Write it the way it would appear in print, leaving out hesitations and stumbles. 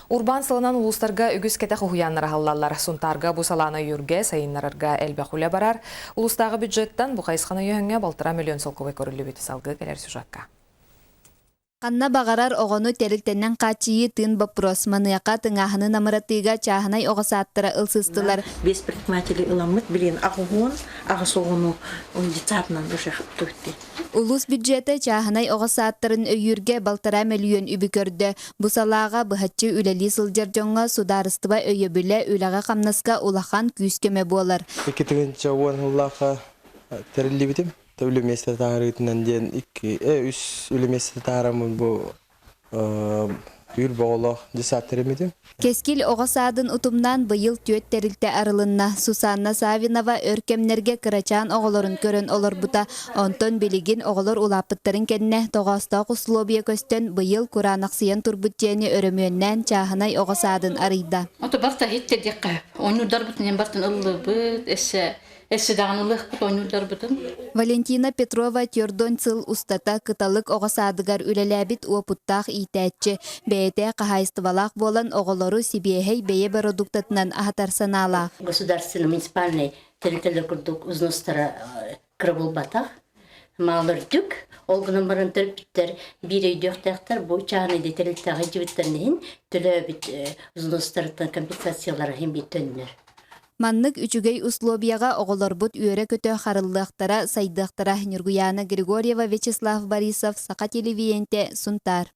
Урбан салынан улустарга үгіз кетек уяннара халлалар. Сунтарга бу саланы юрге сайыннарарга элбе хуля барар. Улустагы бюджеттан бу кайсхана йөңгө 1,5 миллион солковой көрүлү бити салгы келер сюжетка. Қанна бағарар оғыны тәрілтеннен қачıyı тын вопрос маныяқа тыңахыны намыратыға чахынай оғысаттыра ылсыстылар. Без предпринимателей ыламыт билен ағуын, ағысуғыну децатынан дұшақ тұхты. Улус бюджеті чахынай оғысаттырын өйірге 1,5 миллион үбі көрді. Бұсалаға бұхатчы үләлі сылжар жоңға сударыстыба өйі білі үліға қамнасқа улахан күйіскеме болар. Екетігінші оған ұлаға тәрілі бітім. Өліместі тағырытынан ден үш өліместі тағырамын бұл үйір боғылық десаттыр емедім. Кескил оғасадын ұтымнан бұйыл түйет тәрілті арылынна. Сусанна Савинова өркемнерге кырачан оғылырын көрін олар бұта. Онтон білігін оғылыр улапыттарын кәнне тоғаста құсылобия көстен бұйыл құранақсыян турбүттені өрөмөннен чахынай оғасадын арыйда. Оты барта хетте деққа. Ойнудар бұтын бартын ұлы бұт, Валентина Петрова тёрдон цыл устата кыталык оғасадыгар үлеләбит уапуттақ итәтчі. Бәйте қағайыстывалақ болан оғылары сибиэхей бәйе продуктатынан ахатар саналақ. Государственный муниципальный территориальный курдук узнустара крабулбатах. Малыр дүк, олғынан баран төрпіттер бір өйдіқтақтар бұл чағын еделіктағы жібіттерінен түлі өбіт узнустарытын компенсациялары хем бет төннер. Маннык үчүгей условияга оголорбут үөрэ көтө харыллыактара сайдыактара Нюргуяна Григорьева Вячеслав Борисов Сака телевидениете Сунтар.